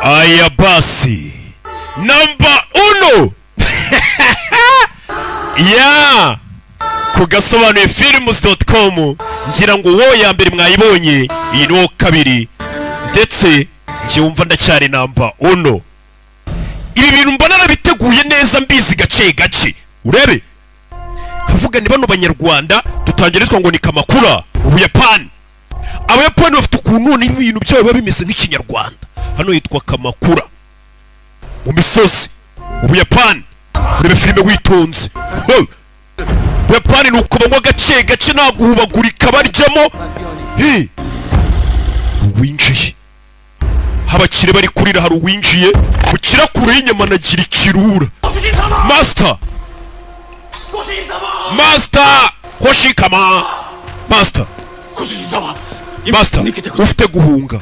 Aya basi namba 1 ya kugasobanuye films.com ngira ngo wo ya mbere mwayibonye iyi no kabiri ndetse nje wumva ndacyari namba 1. Ibi bintu mbona nabiteguye neza mbizi gace gace urebe havuga ni bano banyarwanda tutangirizwa ngo ni kamakura ubuyapani. Abayapani bafite ukuntu n'ibintu byabo biba bimeze nk'ikinyarwanda. Hano yitwa kamakura mu misozi ubuyapani. Urebe filime witonze. Ubuyapani nuko banywa gace gace naguhubagurika baryamo. Winjiye habakire bari kurira hari uwinjiye ukira kure y'inyama nagira ikirura. Master Hoshikama Master ufite guhunga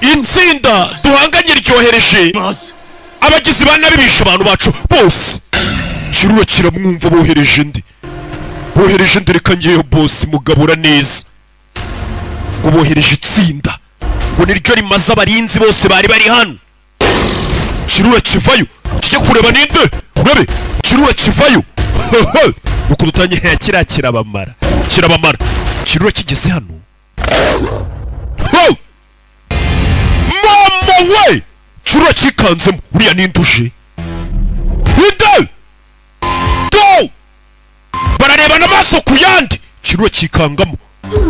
intsinda duhanganye ryohereje abagizi ba nabi bishe abantu bacu bose. Kirura kiramwumva bohereje ndi reka ngeyo boss mugabura neza ngo bohereje itsinda ngo niryo rimaze abarinzi bose bari hano. Kirura kivayo kijye kureba ninde urabe kirura kivayo nuko dutangiye kirabamara kirura kigeze hano. Mama we kirura kikanzemo uriya ninduje inde do barareba n'amaso ku yandi kirura kikangamo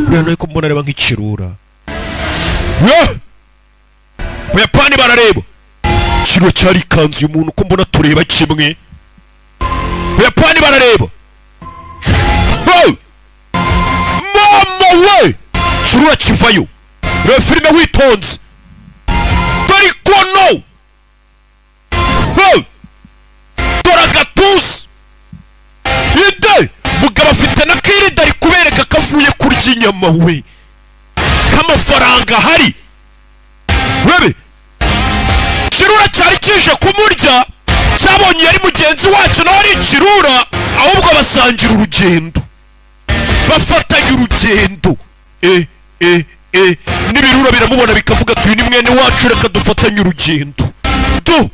uriya nawe ko mbona areba nk'ikirura. Buyapani barareba kirura cyari kanzu y'umuntu ko mbona tureba kimwe. Buyapani barareba mama we kirura kivayo reba filime witonze dore kono dore agatuza ide mugabo afite na kirida ari kubereka kavuye kurya inyama we k'amafaranga hari. Rebe kirura cyari kije kumurya cyabonye yari mugenzi wacu nawe ari kirura ahubwo basangira urugendo bafatanya urugendo. N'ibirura biramubona bikavuga tuyu ni mwene wacu reka dufatanye urugendo do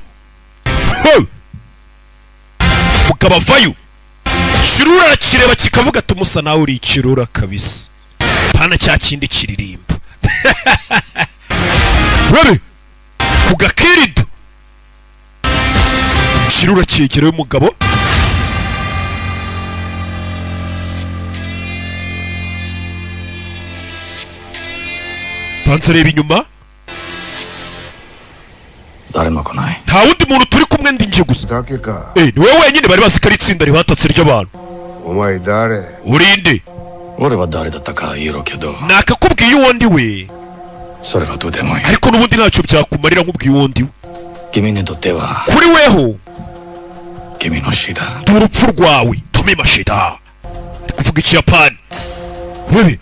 mugabo avayo kirura arakireba kikavuga tumusa nawe uri kirura kabisa pana cya kindi kiririmba. Rebe kugakirida kirura cyegerewe umugabo banze reba inyuma nta wundi muntu turi kumwe ndi nje gusa. Ni wowe wenyine bari bazi ko ari itsinda ribatatse ry'abantu. Urinde nakakubwiye uwo ndi we ariko n'ubundi ntacyo byakumarira nkubwiye uwo ndi we. Kuri weho ndi urupfu rwawe Tomi Mashida ari kuvuga ikiyapani. Webe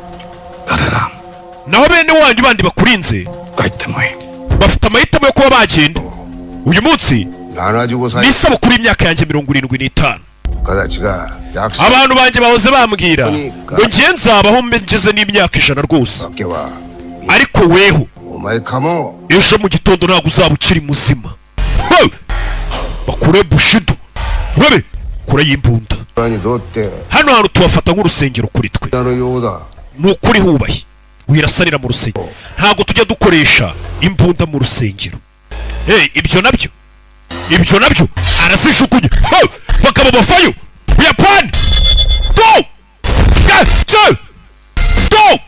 naho bene wanyu bandi bakurinze bafite amahitamo yo kuba bagenda. Uyu munsi ni isabukuru y'imyaka yanjye 75. Abantu banjye bahoze bambwira ngo ngiye nzabaho ngeze n'imyaka 100 rwose ariko weho ejo mu gitondo ntabwo uzaba ukiri muzima. Bakure Bushido webe kure y'imbunda hano hantu tubafata nk'urusengero kuri twe n'ukuri hubaye wirasarira mu rusengero ntabwo tujya dukoresha imbunda mu rusengero. Ibyo nabyo arasishukunye bakaba bafayo Buyapani go gace do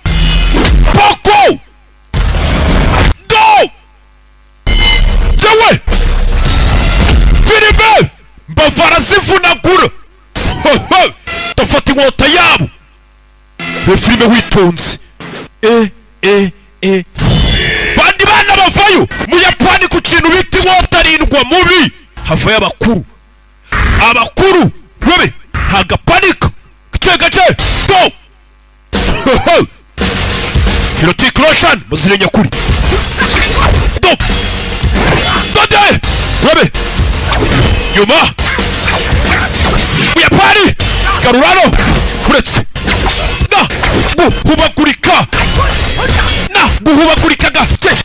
poko go jewe filime mbavara zivunagura dafata inkota yabo iyo filime witonze. Bandi bana bavayo Muyapani ku kintu bita inkota arindwa mubi havayo abakuru webe hagapanika gace do Hirotic Roshan muzire nyakuri do dode webe yuma Muyapani garurano uretse guhubagurika gace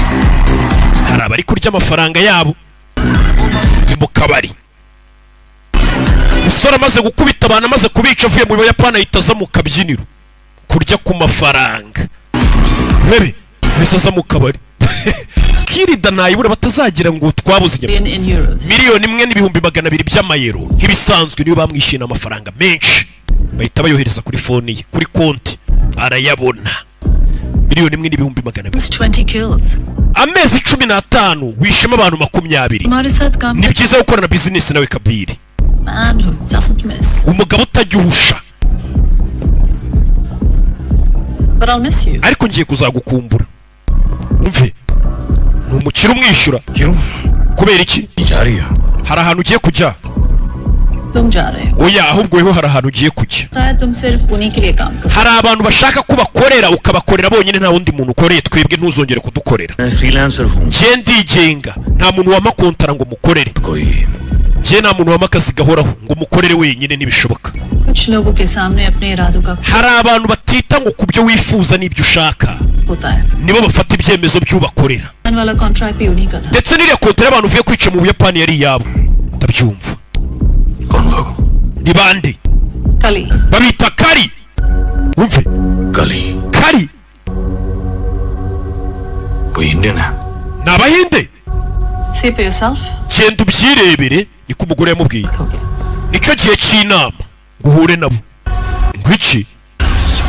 hari abari kurya amafaranga yabo mu kabari. Umusore amaze gukubita abantu, amaze kubica avuye mu Buyapani ahita aza mu kabyiniro kurya ku mafaranga. Rebe ahise aza mu kabari. Kirida nayibura batazagira ngo twabuze miliyoni imwe n'ibihumbi 200 by'amayero nk'ibisanzwe. Niyo bamwishyina amafaranga menshi bahita bayohereza kuri foni ye, kuri konti arayabona. Miliyoni imwe n'ibihumbi 200. Amezi 15 wishema abantu 20. Ni byiza gukorana business nawe Kabiri. Umugabo utajyusha. Ariko ngiye kuzagukumbura. Umve numukira umwishyura kubera iki? Hari ahantu ugiye kujya? Oya, ahubwo weho hari ahantu ugiye kujya. Hari abantu bashaka kubakorera ukabakorera bonyine, nta wundi muntu ukoreye. Twebwe ntuzongere kudukorera. Nje ndigenga, nta muntu wamakontara ngo mukorere. Nje nta muntu wamakazi gahoraho ngo mukorere wenyine, ntibishoboka. Hari abantu batita ngo kubyo wifuza n'ibyo ushaka nibo bafata ibyemezo by'ubakorera. Ndetse n'iriya kontra y'abantu uvuye kwica mu Buyapani yari yabo. Ndabyumva. Ni bande? Kali. Babita Kali. Umve. Kali. Koई Indian hai? N'abahinde. See for yourself. Genda ubyirebere, niko umugore yamubwiye. Nicyo gihe cy'inama guhure nabo. Ngwiki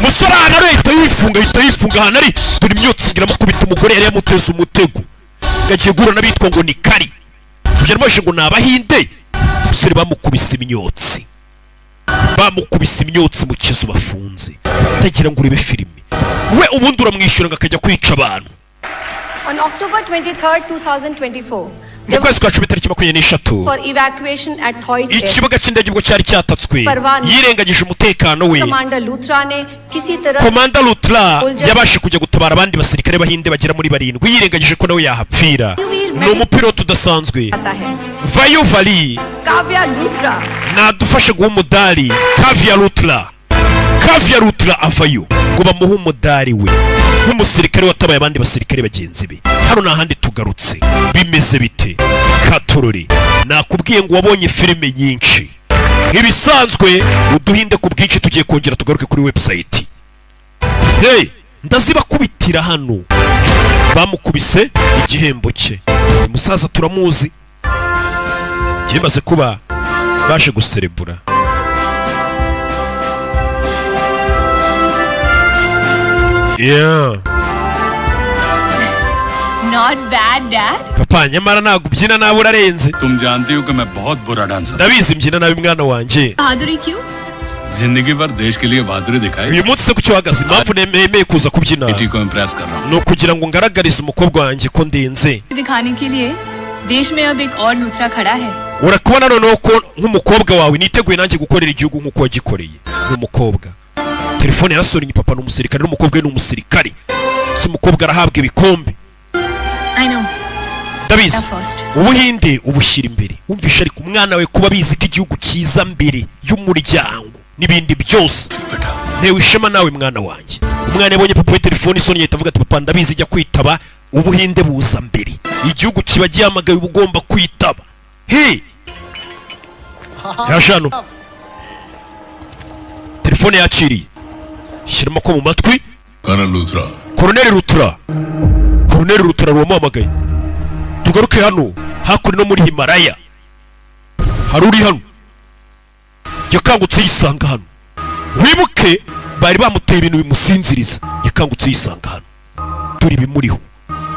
musore hano leta yifunga hano ari turi myotsi ngira mukubita umugore yari yamuteza umutego ngagiye gura nabitwa ngo ni Kali. Kugira ngo ngo nabahinde musore bamukubise imyotsi mu kizu bafunze. Tagira ngo urebe filime we ubundi uramwishyura ngakajya kwica abantu. On October 23rd, 2024, mu kwezi kwa 23 for evacuation at Thois Air, ikibuga cy'indege ubwo cyari cyatatswe yirengagije umutekano we. Commander Lutra yabashe kujya gutabara abandi basirikare bahinde bagera muri 7 yirengagije ko nawe yahapfira. Ni umupilote udasanzwe. Vayu Vali Kavya Lutra nadufashe guha umudari. Kavya Lutra avayo ngo bamuhe umudari we nk'umusirikare watabaye abandi basirikare bagenzi be. Hano nahandi tugarutse bimeze bite Katorore? Nakubwiye ngo wabonye filime nyinshi nk'ibisanzwe, uduhinde ku bwinshi. Tugiye kongera tugaruke kuri website. Hey, ndazibakubitira hano. Bamukubise igihembo cye. Umusaza turamuzi, kimaze kuba baje guserebura. Yeah. Not bad, Dad. Papa, nyamara ntabwo ubyina nawe urarenze. तुम जानती हो कि मैं बहुत बुरा dancer. Ndabizi mbyina nabi mwana wanjye. बहादुरी क्यों? जिंदगी भर देश के लिए बहादुरी दिखाई. Uyu munsi se kucyo hagaze impamvu nemeye kuza kubyina. बेटी को इम्प्रेस कर रहा हूँ. No kugira ngo ngaragarize umukobwa wanjye ko ndenze. दिखाने के लिए देश में अब एक और लूथरा खड़ा है. Urakubona noneho ko nk'umukobwa wawe niteguye nanjye gukorera igihugu nk'uko wagikoreye. N'umukobwa telefone yarasonye, papa n'umusirikare n'umukobwa we n'umusirikare. Umukobwa arahabwa ibikombe. I know. Ndabizi ubuhinde ubushyira imbere. Wumvisha ariko umwana we kuba bizi ko igihugu cyiza mbere y'umuryango n'ibindi byose. Ntewe ishema nawe mwana wanjye. Umwana yabonye papa we telefone isonye yahita avuga ati papa ndabizi jya kwitaba, ubuhinde buza mbere, igihugu kiba gihamagaye ubugomba kwitaba. Hey yashano telefone yakiriye, shyiramo ko mu matwi. Colonel Lutra ruwamuhamagaye. Tugaruke hano hakuri no muri Himalaya. Hari uri hano yakangutse yisanga hano. Wibuke bari bamuteye ibintu bimusinziriza, yakangutse yisanga hano. Turi bimuriho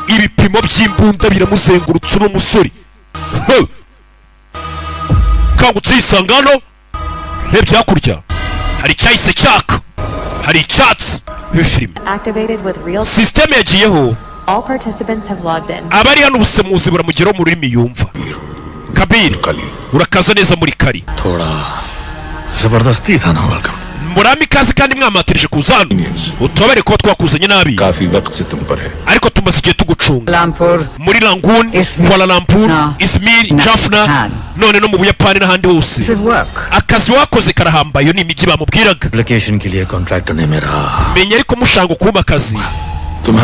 ibipimo by'imbunda biramuzengurutse n'umusore. Kangutse yisanga hano. Rebye hakurya hari cyahise cyaka, hari icyatsi. System yagiyeho. All participants have logged in. Abari hano ubusemuzi buramugeraho mu rurimi yumva. Kabiri urakaza neza muri Kali. थोड़ा जबरदस्ती था ना welcome. Murami kazi kandi mwamatirije kuzana. Utobere kuba twakuzanye nabi. काफी वक्त से तुम पर है. Ariko tumaze igihe tugucunga. Lumpur, muri Rangoon, Kuala Lumpur, Izmir, Jaffna, none no mu Buyapani n'ahandi hose. Akazi wakoze karahambaye ni imijyi bamubwiraga. Application के लिए कॉन्ट्रैक्टर ने मेरा. Menya ariko mushanga kuba akazi.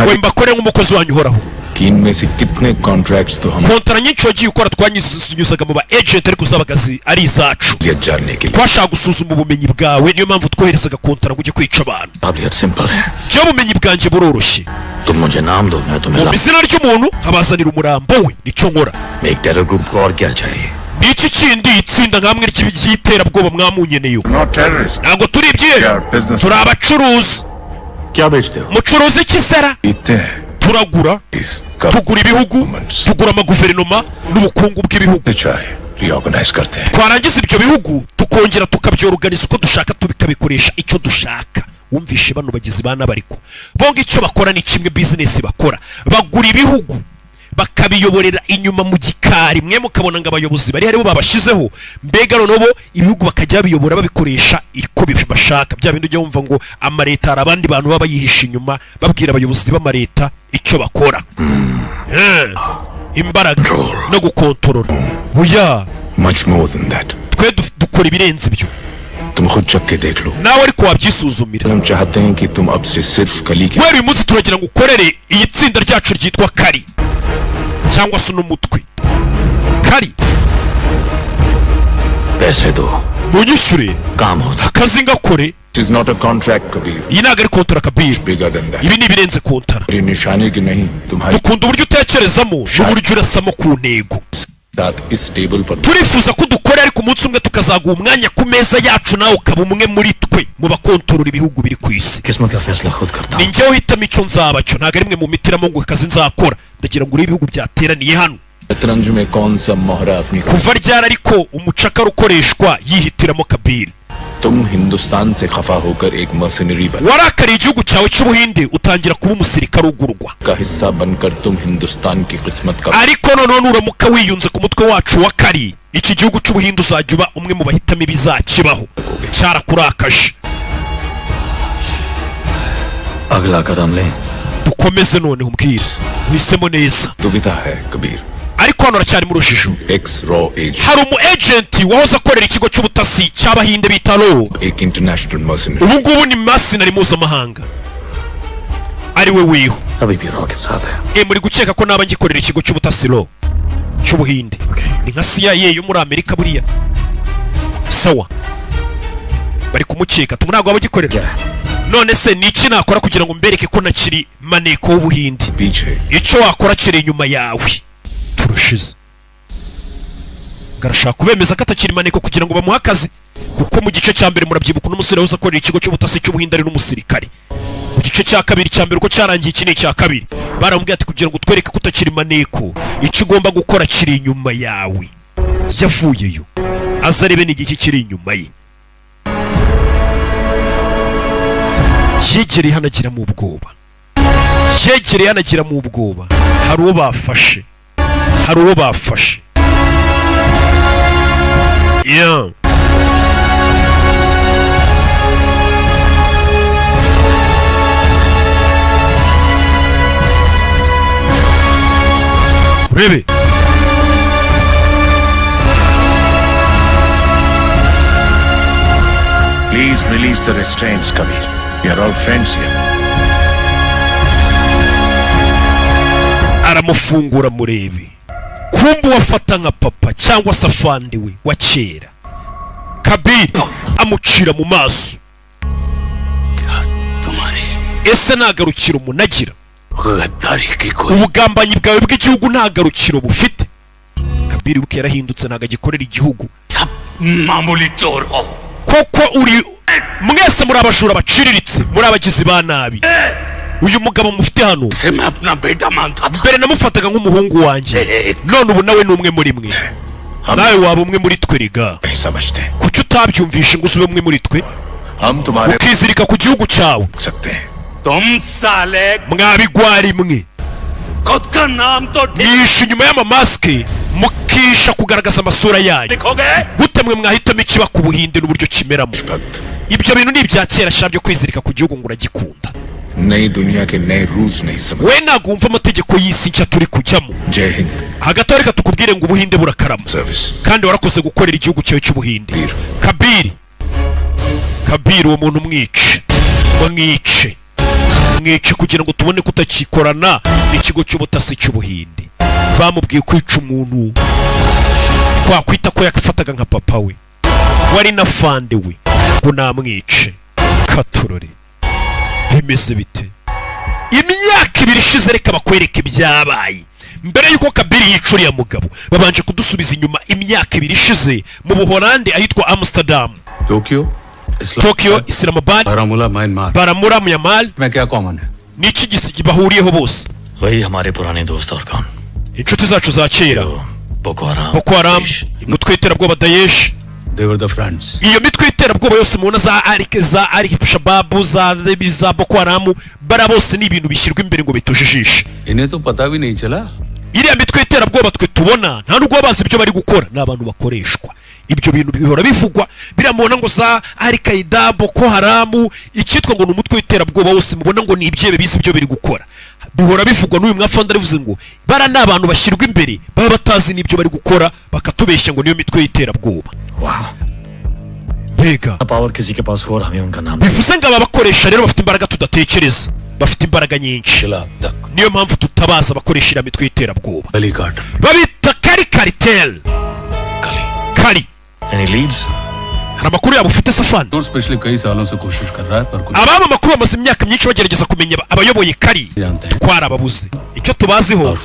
Wemba kore nk'umukozi wanyu uhoraho. कि इनमें से कितने कॉन्ट्रैक्ट्स तो हम kontara nyinshi wagiye ukora twanyuzaga mu ba agent ariko zabagazi ari izacu जानने के लिए twashaka gusuzuma ubumenyi bwawe niyo mpamvu twoherezaga kontara ngo ujye kwica abantu काबिलियत सिंपल है byo ubumenyi bwanjye buroroshye तुम मुझे नाम दो मैं तुम्हें mu izina ry'umuntu habazanira umurambo we nicyo nkora एक टेरर ग्रुप को और क्या चाहिए n'iki kindi itsinda nkamwe ry'iterabwoba mwamunyeneye not terrorist ntabwo turi ibyeru turi abacuruzi क्या बेचते हो mucuruzi iki sera इतने हैं turagura tugura ibihugu tugura amaguverinoma n'ubukungu bw'ibihugu चाहे reorganize करते हैं twarangiza ibyo bihugu tukongera tukabyorganiza uko dushaka tubikabikoresha icyo dushaka wumvishe bano bagizi ba nabariko bonga icyo bakora ni kimwe business bakora bagura ibihugu bakabiyoborera inyuma mu gikari mwe mukabona ngo abayobozi bari haribo babashizeho mbega noneho ibihugu bakajya biyobora babikoresha iko bibashaka bya bindi ujya wumva ngo amareta hari abandi bantu baba yihisha inyuma babwira abayobozi b'amareta icyo bakora imbaraga no gukontorora buya much more than that twe dukora ibirenze ibyo तुम खुद चक के देख लो nawe ariko wabyisuzumira हम चाहते हैं कि तुम अब से सिर्फ कली के wewe uyu munsi turagira ngo ukorere iyi tsinda ryacu ryitwa kari cyangwa se n'umutwe kari पैसे दो munyishyure काम होता akazi ngakore This is not a contract Kabir iyi ntabwo ari kontara kabiri bigger than that ibi ni ibirenze kontara मेरी निशानी की नहीं तुम्हारे dukunda uburyo utekerezamo n'uburyo urasamo ku ntego साथ इस टेबल पर turifuza ko dukora ariko umunsi umwe tukazaguha umwanya ku meza yacu nawe ukaba umwe muri twe mu bakontorora ibihugu biri ku isi किस्मत का फैसला खुद करता ni njyewe uhitamo icyo nzaba cyo ntabwo ari mwe mu mitiramo ngo akazi nzakora ndagira ngo urebe ibihugu byateraniye hano शतरंज में कौन सा मोहरा अपनी kuva ryari ariko umucakara ukoreshwa yihitiramo kabiri तुम हिंदुस्तान से खफा होकर एक mercenary warakariye igihugu cyawe cy'ubuhinde utangira kuba umusirikare ugurwa का हिस्सा बनकर तुम हिंदुस्तान की किस्मत का ariko noneho nuramuka wiyunze ku mutwe wacu wa kari iki gihugu cy'ubuhinde uzajya uba umwe mu bahitamo ibizakibaho cyarakurakaje अगला कदम ले dukomeze noneho umbwire uhisemo neza दुविधा है Kabir ariko hano haracyari mu rujijo एक्स रॉ एज hari umu agenti wahoze akorera ikigo cy'ubutasi cy'abahinde bita ro एक international mercenary ubu ngubu ni masinari mpuzamahanga ari we wiho अभी भी रॉ के साथ है muri gukeka ko naba ngikorera ikigo cy'ubutasi ro cy'ubuhinde ni nka CIA yo muri Amerika buriya sawa bari kumukeka tumu ntabwo abagikorera क्या है none se ni iki nakora kugira ngo mbereke ko nakiri maneko w'ubuhinde पीछे icyo wakora kiri inyuma yawe turashize garashaka kubemeza ko atakiri maneko kugira ngo bamuhe akazi kuko mu gice cya mbere murabyibuka n'umusore wahoze akorera ikigo cy'ubutasi cy'ubuhinde ari n'umusirikare mu gice cya kabiri cya mbere uko cyarangiye iki ni icya kabiri baramubwiye ati kugira ngo utwereke ko utakiri maneko icyo ugomba gukora kiri inyuma yawe yavuyeyo aza arebe n'igiki kiri inyuma ye yegereye hanagira mu ubwoba yegereye hanagira mu ubwoba hari uwo bafashe hari uwo bafashe yeah. urebe please release the restraints Kabir we are all friends here aramufungura murebe kumbe wafata nka papa cyangwa se afande we wa kera kabiri amucira mu maso ese nagarukira umunagira गद्दारी की कोई ubugambanyi bwawe bw'igihugu nta garukiro bufite kabiri we yarahindutse ntago agikorera igihugu सब मामूली चोर हो koko uri mwese muri abajura baciriritse muri abagizi ba nabi uyu mugabo mufite hano से मैं अपना बेटा मानता था mbere namufataga nk'umuhungu wanjye none ubu nawe ni umwe muri mwe nawe waba umwe muri twe riga नहीं समझते kuki utabyumvishe ngo ube umwe muri twe हम तुम्हारे ukizirika ku gihugu cyawe सकते हैं तुम साले mwabigwari mwe खुद का नाम तो mwishe inyuma y'amamasike mukisha kugaragaza amasura yanyu लिखोगे gute mwe mwahitamo ikiba ku buhinde n'uburyo kimeramo ibyo bintu ni ibya kera sha byo kwizirika ku gihugu ngo uragikunda नई दुनिया के नए रूल्स नहीं समझ we ntabwo wumva amategeko y'isi nshya turi kujyamo जय Hind hagati aho reka tukubwire ngo ubuhinde burakarama service kandi warakoze gukorera igihugu cyawe cy'ubuhinde kabiri kabiri uwo muntu mwice bamwice kugira ngo tubone kutakikorana n'ikigo cy'ubutasi cy'ubuhinde. Bamubwiye kwica umuntu twakwita ko yakafataga nka papa we wari na fande we ngo namwice. Katurore bimeze bite? Imyaka 2 ishize reka bakwereke ibyabaye mbere yuko Kabiri yicuriye mugabo. Babanje kudusubiza inyuma imyaka 2 ishize mu Buholande ahitwa Amsterdam, Tokyo, Islamabad, Baramula, Myanmar. मैं क्या कॉमन है? Niki gisi bahuriyeho bose? वही हमारे पुराने दोस्त और कौन? Inshuti zacu za kera, Boko Haram, imitwe y'iterabwoba Daesh. They were the friends. Iyo mitwe y'iterabwoba yose mubona za Al-Shabaab, za Boko Haram, bara bose ni ibintu bishyirwa imbere ngo bitujijishe. इन्हें तो पता भी नहीं चला. Iriya mitwe y'iterabwoba twe tubona nta nubwo bazi ibyo bari gukora, n'abantu bakoreshwa. Ibyo bintu bihora bivugwa biramubona ngo za Al-Qaeda, Boko Haram, ikitwa ngo n'umutwe w'iterabwoba wose mubona ngo ni ibyebe bizi ibyo biri gukora. Bihora bivugwa n'uyu mwafanda rivuze ngo bara n'abantu bashyirwa imbere baba batazi n'ibyo bari gukora bakatubeshya ngo niyo mitwe y'iterabwoba. वाह Bega power किसी के पास हो रहा है उनका नाम bivuze ngo ababakoresha rero bafite imbaraga tudatekereza, bafite imbaraga nyinshi. Niyo mpamvu tutabaza abakoresha iriya mitwe y'iterabwoba. Babita Kali Cartel. Kali any leads? hari amakuru yabo ufite Safani? पिछले कई सालों से कोशिश कर रहा है पर कुछ Ababa makuru bamaze imyaka myinshi bagerageza kumenya abayoboye Kali. Twarababuze. Icyo tubaziho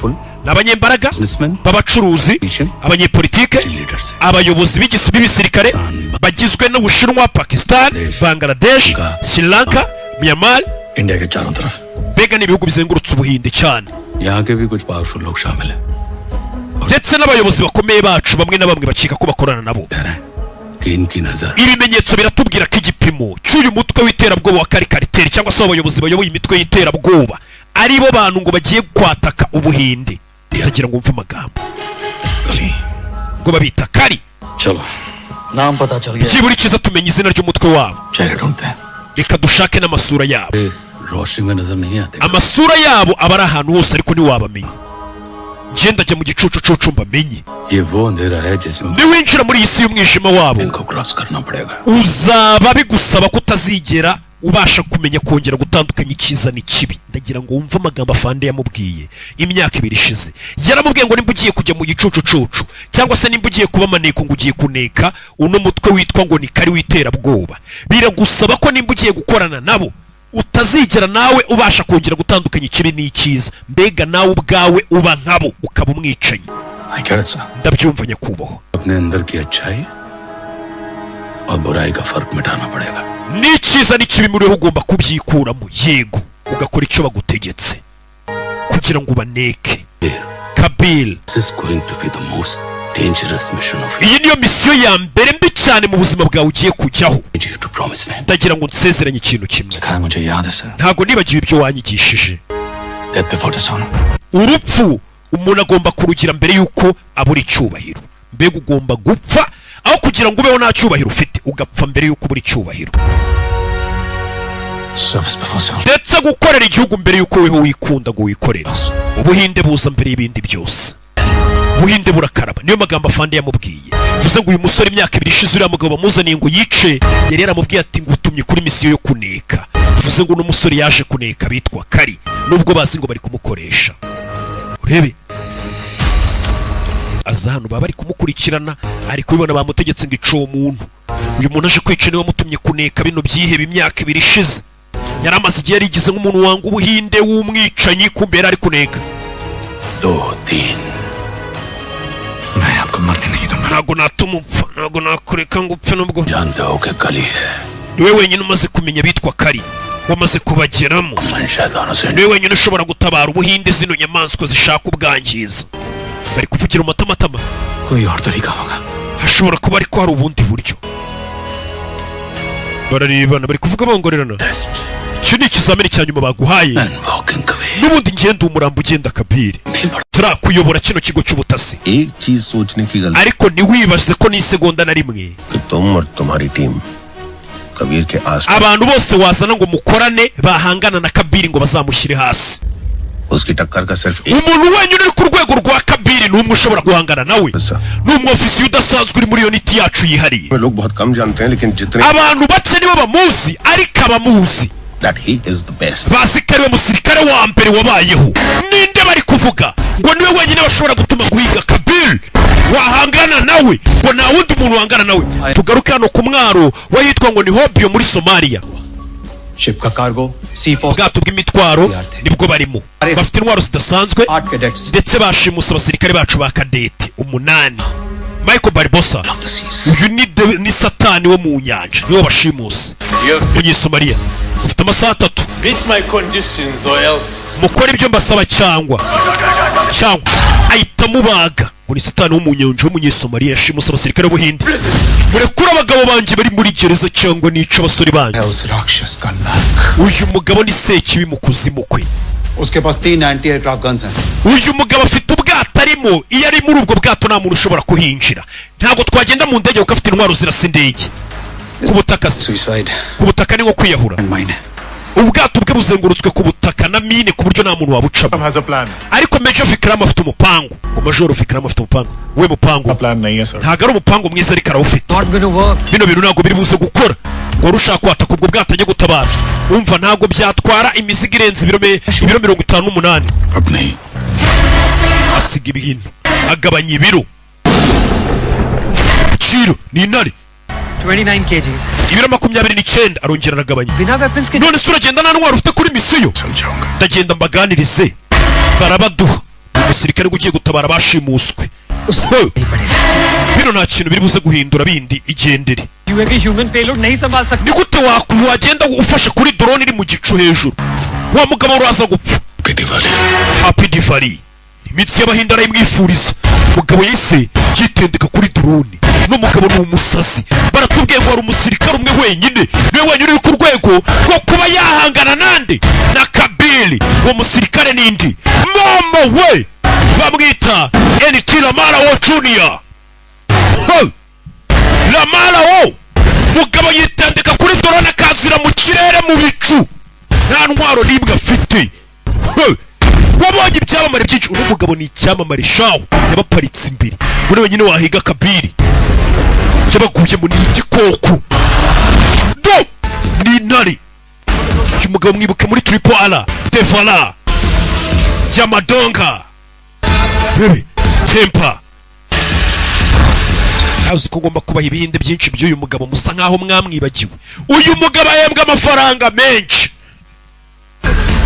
n'abanyembaraga, babacuruzi, abanyepolitike, abayobozi b'igisi b'ibisirikare bagizwe n'Ubushinwa, Pakistan, Bangladesh, Sri Lanka, Myanmar. India के चारों तरफ Bega n'ibihugu bizengurutse Ubuhinde cyane. यहाँ के भी कुछ पावरफुल लोग शामिल हैं. Ndetse n'abayobozi bakomeye bacu bamwe na bamwe bakeka ko bakorana nabo. इनकी नजर Ibimenyetso biratubwira ko igipimo cy'uyu mutwe w'iterabwoba wa Kali Cartel cyangwa se abayobozi bayoboye imitwe y'iterabwoba ari bo bantu ngo bagiye kwataka Ubuhinde. Ndagira ngo mve amagambo ngo babita Kali. चलो नाम पता चल गया Byibura ikiza tumenya izina ry'umutwe wabo. चेहरे ढूंढते हैं Reka dushake n'amasura yabo. रोशनी में नजर नहीं आते. Amasura yabo aba ari ahantu hose ariko ntiwabamenya. Ngenda ajya mu gicucu mbamenye. ये वो अंधेरा है जिसमें Niwinjira muri iyi si y'umwijima wabo इनको क्रॉस करना पड़ेगा. uzaba bigusaba kutazigera ubasha kumenya kongera gutandukanya icyiza n'ikibi. Ndagira ngo wumve amagambo afande yamubwiye imyaka 2 ishize. Yaramubwiye ngo nimba ugiye kujya mu gicucu cyangwa se nimba ugiye kuba maneko ngo ugiye kuneka uno mutwe witwa ngo ni Kali w'iterabwoba, biragusaba ko nimba ugiye gukorana nabo utazigera nawe ubasha kongera gutandukanya ikibi n'icyiza. Mbega nawe ubwawe uba nkabo ukaba umwicanyi. Ndabyumva nyakubahwa. अपने अंदर की अच्छाई और बुराई का फर्क मिटाना पड़ेगा. N'icyiza n'ikibi muri ugomba kubyikuramo, yego ugakora icyo bagutegetse kugira ngo ubaneke. Kabir, This is going to be the most dangerous mission of iyi niyo misiyo ya mbere mbi cyane mu buzima bwawe ugiye kujyaho. you to promise me. Ndagira ngo nsezeranye ikintu kimwe, सिखाया मुझे याद है sir ntago nibagiwe ibyo wanyigishije. Death before dishonour Urupfu umuntu agomba kurugira mbere yuko abura icyubahiro. Mbega ugomba gupfa aho kugira ngo ubeho nta cyubahiro ufite, ugapfa mbere yuko ubura icyubahiro. Service before self Ndetse gukorera igihugu mbere yuko weho wikunda ngo wikorere. Ubuhinde buza mbere y'ibindi byose. Ubuhinde burakaraba. Niyo magambo afande yamubwiye. Bivuze ngo uyu musore imyaka 2 ishize uriya mugabo bamuzaniye ngo yice, yari yaramubwiye ati ngo utumye kuri misiyo yo kuneka. Bivuze ngo uno musore yaje kuneka bitwa Kali nubwo bazi ngo bari kumukoresha. Urebe aza hano baba bari kumukurikirana ariko bibona bamutegetse ngo ico umuntu uyu muntu aje kwica niwe wamutumye kuneka bino byihebe imyaka 2 ishize. Yaramaze igihe yarigize nk'umuntu wanga Ubuhinde w'umwicanyi kumbe yari ari kuneka. 2-3 मैं आपको मरने नहीं दूंगा Ntago natuma upfa, ntago nakureka ngo upfe nubwo जानते हो कि कली है. niwe wenyine umaze kumenya bitwa Kali, wamaze kubageramo. मन शैतानों से Niwe wenyine ushobora gutabara Ubuhinde zino nyamaswa zishaka ubwangiza. Bari kuvugira mu matamatama. कोई और तरीका होगा Hashobora kuba ariko hari ubundi buryo. Bararebana bari kuvuga bongorerana. Test Icyo ni ikizamini cya nyuma baguhaye. And walking कवे. N'ubundi ngenda umurambo ugenda Kabir. Turakuyobora kino kigo cy'ubutasi. एक चीज सोचने की गलती Ariko ntiwibaze ko ni segonda na rimwe कि तुम और तुम्हारी टीम कबीर के आसपास abantu bose wazana ngo mukorane bahangana na Kabir ngo bazamushyire hasi. उसकी टक्कर का सिर्फ एक Umuntu wenyine uri ku rwego rwa Kabir n'umwe ushobora guhangana nawe. N'umwofisiye udasanzwe uri muri unit yacu yihariye. में लोग बहुत कम जानते हैं लेकिन जितने Abantu bake nibo bamuzi ariko abamuzi that he is the best. bazi ko ariwe musirikare wa mbere wabayeho. Ninde bari kuvuga ngo niwe wenyine bashobora gutuma guhiga Kabir wahangana nawe, ngo nta wundi muntu wahangana nawe. Tugaruke hano ku mwaro wahitwa ngo ni Hobyo muri Somalia. Ship का कार्गो सी force ubwato bw'imitwaro nibwo barimo, bafite intwaro zidasanzwe ndetse bashimusa abasirikare bacu ba kadete 8. Michael Barbosa uyu ni satani wo mu nyanja niwe bashimusa Munyesomaliya. Ufite amasaha 3 mukora ibyo mbasaba cyangwa ahita mubaga ngo ni satani wo mu nyanja wo Munyesomaliya yashimusa abasirikare b'Ubuhinde. murekura abagabo banjye bari muri gereza cyangwa nica abasore banjye. uyu mugabo ni Sekibi mu kuzimu kwe. उसके पास 3 anti aircraft guns हैं. uyu mugabo afite ubwato arimo, iyo ari muri ubwo bwato nta muntu ushobora kuhinjira. ntabwo twagenda mu ndege kuko afite intwaro zirasa indege. ku butaka ku butaka ni nko kwiyahura. ubwato bwe buzengurutswe ku butaka na mine ku buryo nta muntu wabucamo. ariko Major Vikram afite umupangu. Major Vikram afite umupangu. we mupangu ntabwo ari umupangu mwiza ariko arawufite. bino bintu ntabwo biri buze gukora ngo rushaka kwataka ubwo bwato ajye gutabara. umva ntabwo byatwara imizigo irenze ibiro 58. asiga ibintu agabanya ibiro. Kiro ni intare 29 kgs. ibiro 29 arongera aragabanya. none se uragenda nta ntwaro ufite kuri misiyo? ndagenda mbaganirize barabaduha. umusirikare ugiye gutabara bashimuswe. bino nta kintu biri buze guhindura bindi, igendere. ni gute wagenda ufashe kuri drone iri mu gicu hejuru? wa mugabo uraza gupfa. Happy Diwali. imitsi y'Abahinde arayimwifuriza. umugabo yise yitendeka kuri drone. n'umugabo ni umusazi. baratubwiye ngo hari umusirikare umwe wenyine niwe wenyine uri ku rwego rwo kuba yahangana nande na Kabir. uwo musirikare nindi mama we bamwita NT Ramalho Junior. Ramalho mugabo yitendeka kuri drone akazira mu kirere mu bicu, nta ntwaro n'imwe afite. wabonye ibyamamare byinshi. uno mugabo ni icyamamare shawo yabaparitse imbere. muri wenyine wahiga Kabir yabaguye mu igikoko ni intare. uyu mugabo mwibuke muri Triple R Devala Yamadonga Bebe Tempa. Azi ko ngomba kubaha ibihinde byinshi by'uyu mugabo, musa nkaho mwamwibagiwe. uyu mugabo ahembwa amafaranga menshi.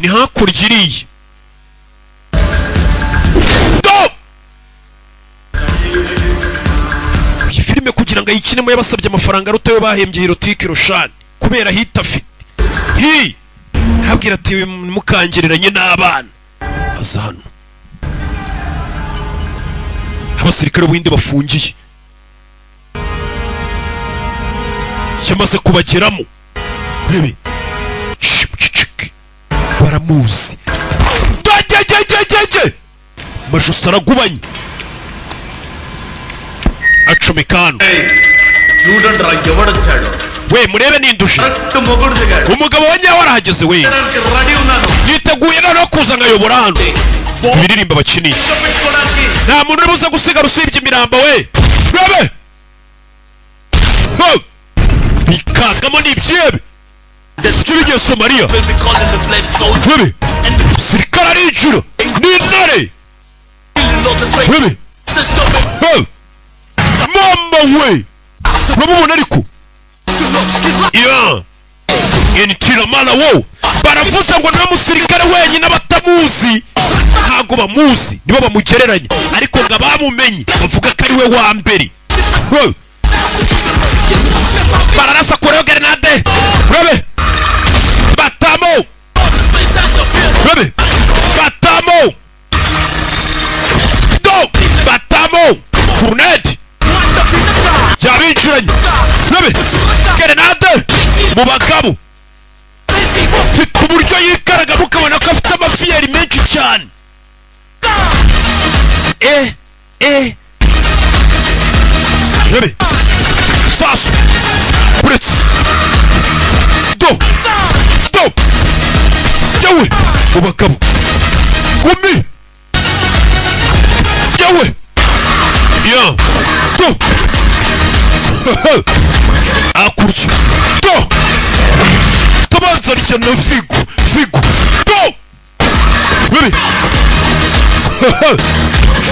ni hakurya iriya. iyi filime kugira ngo ayikinemo yabasabye amafaranga aruta ayo bahembye Hirotik Roshan kubera hita afite. habwira ati mukangereranye n'abana. aza hano abasirikare b'Ubuhinde bafungiye yamaze kubageramo. rebe shimucicike baramuzi. majosi aragubanye acomekano. we murebe nindushe. umugabo wa nyawe arahageze we. yiteguye noneho kuza nkayobora hano. ibiririmba bakiniye nta muntu uri buze gusigara usibye imirambo we. rebe bikazwamo n'ibyebe by'ibigiye Somaliya. rebe sirikare arinjira n'intare. rebe mama we urabubona ariko NT Ramalho baravuze ngo niwe musirikare wenyine batamuzi. ntago bamuzi nibo bamugereranya, ariko ngo abamumenye bavuga ko ari we wa mbere. bararasa kureho grenade. rebe batamo. rebe batamo. batamo grenade yabinjiranye. rebe grenade mu bagabo ku buryo yikaraga mukabona ko afite amafiyeri menshi cyane. rebe sasu uretse yawe mu bagabo gumi yawe akurya tabaza azarya na Vigo go Bibi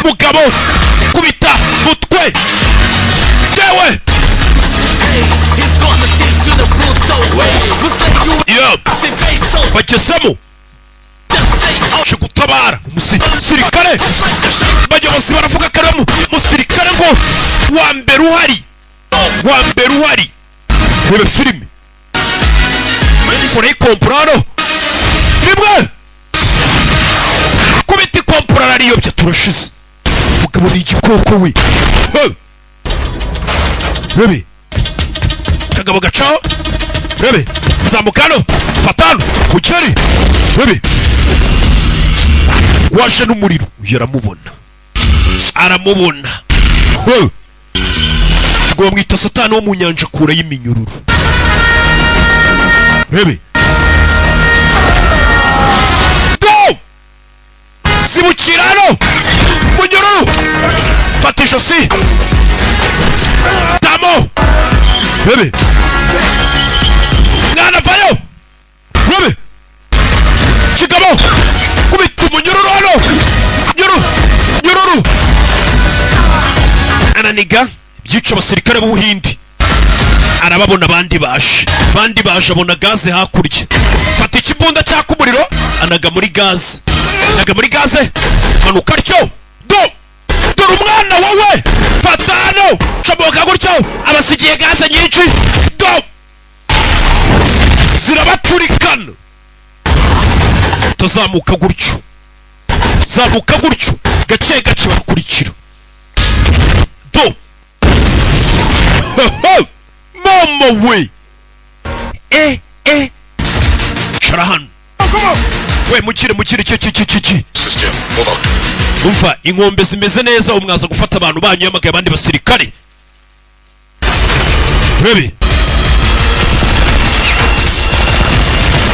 mugabo kubita mutwe dewe bagezemo gutabara umusirikare bayobozi baravuga karamu umusirikare ngo wa mbere uhari rebe filime kuri komprano nimwe kubita komprano ariyobye turashize mugabo ni igikoko we rebe kagabo gacaho rebe zamukano fatano kukeri rebe waje n'umuriro aramubona ngo bamwita satani wo mu nyanja kura y'iminyururu rebe go sibukirano munyururu fata ijosi tamo rebe mwana vayo rebe kigabo kubita umunyururu hano nyururu ananiga byica abasirikare b'ubuhindi arababona abandi baje abona gaze hakurya fata ikibunda cyaka umuriro anaga muri gaze manuka ryo dore umwana wowe fata hano comoka gutyo abasigiye gaze nyinshi zirabaturikana tazamuka gutyo gace bakurikira mama we shara hano we mukire System, move out. umva inkombe zimeze neza umwaza gufata abantu banyu yamagaye abandi basirikare bebe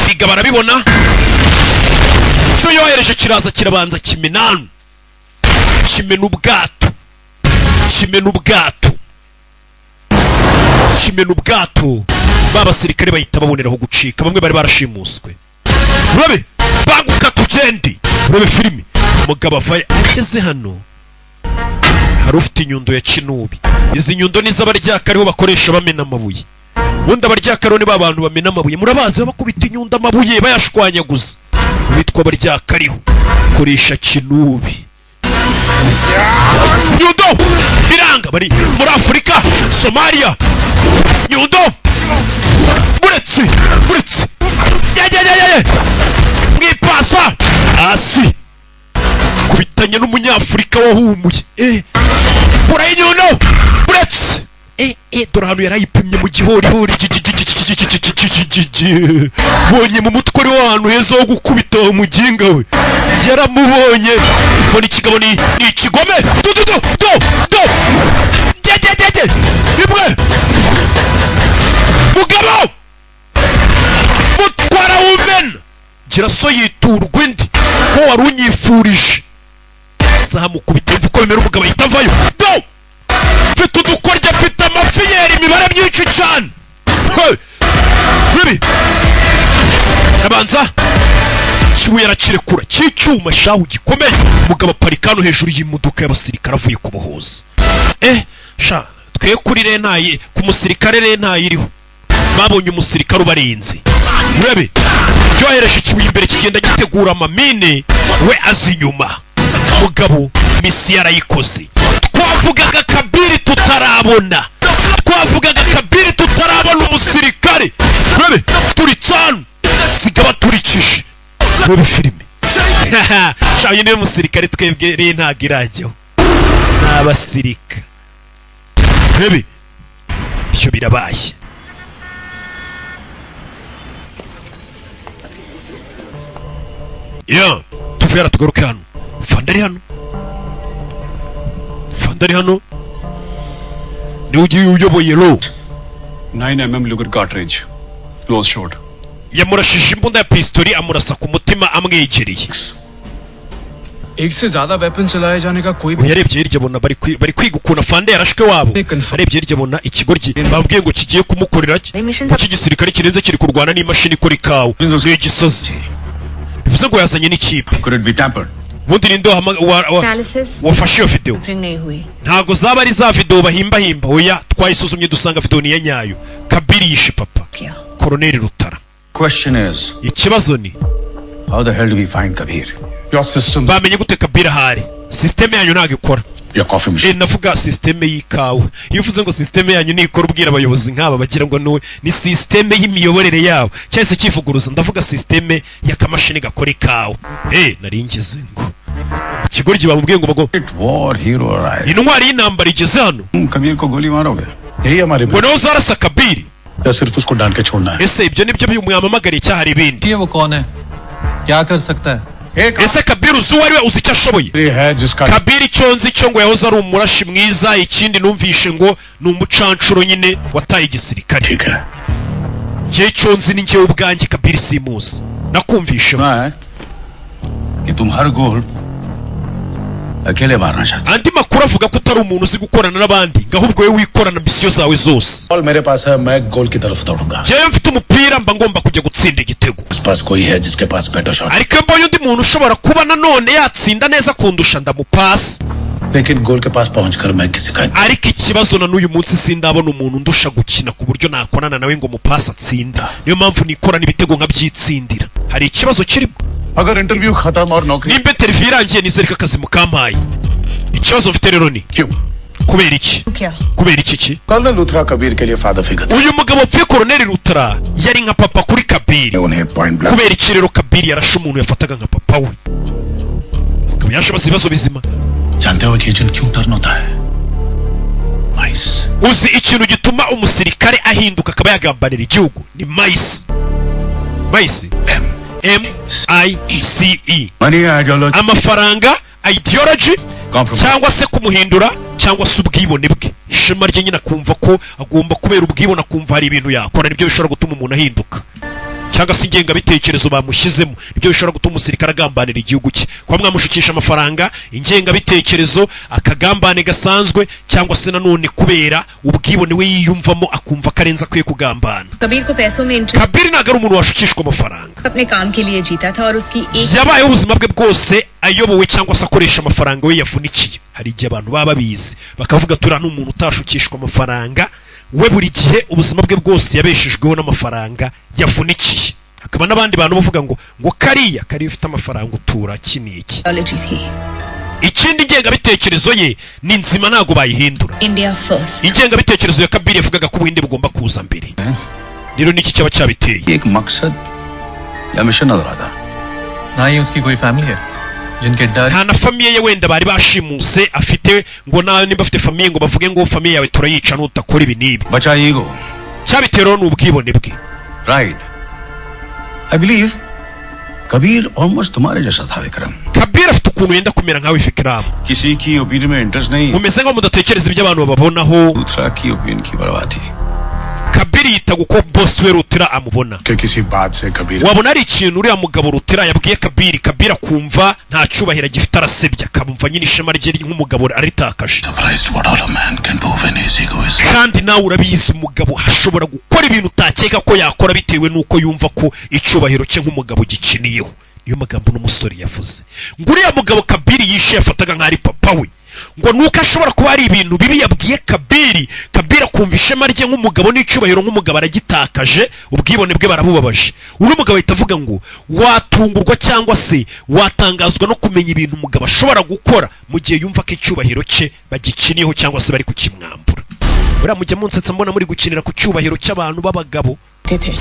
biga barabibona cyo yohereje kiraza kirabanza kimena ubwato babasirikare bahita baboneraho gucika bamwe bari barashimuswe rebe banguka tugende rebe filimi umugabo avaye ageze hano hari ufite inyundo ya kinubi izi nyundo ni z'abaryakariho bakoresha bamena amabuye ubundi abaryakariho ni babantu bamena amabuye murabazi bakubita inyundo amabuye bayashwanyaguza bitwa abaryakariho koresha kinubi nyundo biranga bari muri Afurika Somalia nyundo buretse mwipasa asi kubitanya n'umunyafurika wahumuye bura inyundo buretse dore ahantu yarayipimye mu gihorihori bonye mu mutwe ari w'ahantu heza wo gukubita umuginga we yaramubonye mbona ikigabo ni ikigome bimwe mugabo mutwara wumena gira so yiturwa indi ko wari unyifurije zamukubita imvu ko bimera umugabo ahita avayo mfite udukoryo afite amafiyeri imibare myinshi cyane bibi abanza kibuye arakirekura cy'icyuma shahu gikomeye umugabo aparikano hejuru y'imodoka y'abasirikare avuye kubohoza twe kuri rentaye ku musirikare rentaye iriho babonye umusirikare ubarenze urebe cyohereje kibuye imbere kigenda gitegura amamine we azi inyuma umugabo misi yarayikoze twavugaga kabiri tutarabona umusirikare urebe turi tsanu sigaba turikije urebe filime shaho niwe musirikare twebwe rentaga irajyaho n'abasirika urebe ibyo birabaye tuvera tugaruke hano fandari hano ni ugiye uyoboye ro 9mm Luger cartridge close shot yamurashije imbunda ya pistoli amurasa ku mutima amwegereye एक से ज्यादा वेपन चलाए जाने का कोई yarebye hirya abona bari kwiga ukuntu afande yarashwe wabo. Arebye hirya abona ikigoryi babwiye ngo kigiye kumukorera iki gisirikare kirenze kiri kurwana n'imashini ikora ikawa n'igisozi. Bivuze ngo yazanye n'ikipe. Could it be tampered? Ubundi ninde wafashe iyo video? Ntago zaba ari za video bahimba oya twayisuzumye dusanga video ni ya nyayo. Kabiri yishe papa Colonel Rutara. Question is, ikibazo ni how the hell do we find Kabir? Your system. Bamenye gute Kabir ahari? System yanyu ntago ikora. Your coffee machine. Navuga system y'ikawa. Iyo uvuze ngo system yanyu ni ikora ubwira abayobozi nk'aba bagira ngo ni system y'imiyoborere yabo. Cyese kivuguruza ndavuga system y'akamashini gakora ikawa. Nari ngize ngo ikigoryi bamubwiye ngo bago War hero arrived. Intwari y'intambara igeze hano. Kabir ko goli maroge. Yही हमारे ngo nawe uzarasa Kabiri. या सिर्फ उसको डाल के छोड़ना है. Ese ibyo nibyo by'umwamamagariye cyahari ibindi. ये वो कौन है? क्या कर सकता है? Ese Kabiri uzi uwo ari we uzi icyo ashoboye? Kabiri icyo nzi cyo ngo yahoze ari umurashi mwiza, ikindi numvishe ngo ni umucancuro nyine wataye igisirikare. ठीक है. Njye icyo nzi ni njye ubwanjye Kabiri simuzi. Nakumvishe कि तुम हर गोल अकेले मारना चाहते. Andi makuru avuga ko utari umuntu uzi gukorana n'abandi, ngahubwo we wikorana misiyo zawe zose. Ball मेरे पास है, मैं गोल की तरफ दौड़ूंगा. Njye mfite umupira mba ngomba kujya gutsinda igitego. इस पास कोई है जिसके पास better shot. Ariko mbonye undi muntu ushobora kuba nanone yatsinda neza kundusha ndamupasi. लेकिन गोल के पास पहुंचकर मैं किसी का. Ariko ikibazo na n'uyu munsi sindabona umuntu ndusha gukina ku buryo nakorana nawe ngo mupasi atsinda. Niyo mpamvu nikorana ibitego nkabyitsindira. Hari ikibazo kirimo. अगर इंटरव्यू खत्म और नौकरी. Nimba interview irangiye nizereka akazi mukampaye. Ikibazo mfite rero ni क्यों? kubera iki? Kubera iki ki? Colonel Luthra Kabir के लिए father figure. Uyu mugabo pfe Colonel Rutara yari nka papa kuri Kabiri. उन्हें point blank. Kubera iki rero Kabiri yarashe umuntu yafataga nka papa we. Mugabo yaje basibazo bizima. जानते हो कि एजेंट क्यों टर्न होता है? माइस. Uzi ikintu gituma umusirikare ahinduka akaba yagambanira igihugu ni mice. Mice. M-I-C-E. Money ideology. Amafaranga, ideology, cyangwa se kumuhindura cyangwa se ubwibone bwe. Ishema rye nyine akumva ko agomba kubera ubwibone, akumva hari ibintu yakora nibyo bishobora gutuma umuntu ahinduka. Cyangwa se ingengabitekerezo bamushyizemo nibyo bishobora gutuma umusirikare agambanira igihugu cye. Kwa mwamushukisha amafaranga, ingengabitekerezo, akagambane gasanzwe, cyangwa se nanone kubera ubwibone we yiyumvamo akumva karenza kwiye kugambana. Kabir को पैसों में interest Kabiri ntago ari umuntu washukishwa amafaranga. अपने काम के लिए जीता था और उसकी एक yabayeho ubuzima bwe bwose ayobowe cyangwa se akoresha amafaranga we yavunikiye. Hari igihe abantu baba babizi bakavuga turiya ni umuntu utashukishwa amafaranga, we buri gihe ubuzima bwe bwose yabeshejweho n'amafaranga yavunikiye. Hakaba n'abandi bantu bavuga ngo kariya ufite amafaranga utura kiniye iki. Technology थी. Ikindi ingengabitekerezo ye ni nzima ntago bayihindura. India first. Ingengabitekerezo ya Kabiri yavugaga ko ubuhinde bugomba kuza mbere. Rero niki cyaba cyabiteye? एक मकसद या मिशन नजर आता. ना ही उसकी कोई फैमिली है जिनके डर. Nta na famiye ye wenda bari bashimuse afite ngo nawe nimba afite famiye ngo bavuge ngo famiye yawe turayica nutakora ibi nibi. बचा ego. Cyabitero ni ubwibone bwe. Pride. I believe Kabir almost तुम्हारे जैसा था Vikram. Kabiri afite ukuntu yenda kumera nkawe Vikram. किसी की ओपिनियन में इंटरेस्ट नहीं. Mumeze nko mudatekereza ibyo abantu bababonaho. दूसरा की ओपिनियन की परवाह थी. Kabiri yita guko boss we Rutira amubona. कि किसी बात से Kabir. Wabona ari ikintu uriya mugabo Rutira yabwiye Kabiri, Kabiri akumva nta cyubahiro gifite arasebya, akamva nyine ishema rye nk'umugabo aritakaje. Surprised what all a man can do when his ego is. Kandi nawe urabizi umugabo hashobora gukora ibintu utakeka ko yakora bitewe nuko yumva ko icyubahiro cye nk'umugabo gikiniyeho. Niyo magambo n'umusore yavuze. Ngo uriya mugabo Kabiri yishe yafataga nk'ari papa we. Ngo nuko ashobora kuba ari ibintu bibi yabwiye Kabiri, Kabiri akumva ishema rye nk'umugabo n'icyubahiro nk'umugabo aragitakaje, ubwibone bwe barabubabaje. Uri mugabo ahita avuga ngo watungurwa cyangwa se watangazwa no kumenya ibintu umugabo ashobora gukora mu gihe yumva ko icyubahiro cye bagikiniyeho cyangwa se bari kukimwambura. Uriya mujya munsetsa mbona muri gukinira ku cyubahiro cy'abantu b'abagabo. थे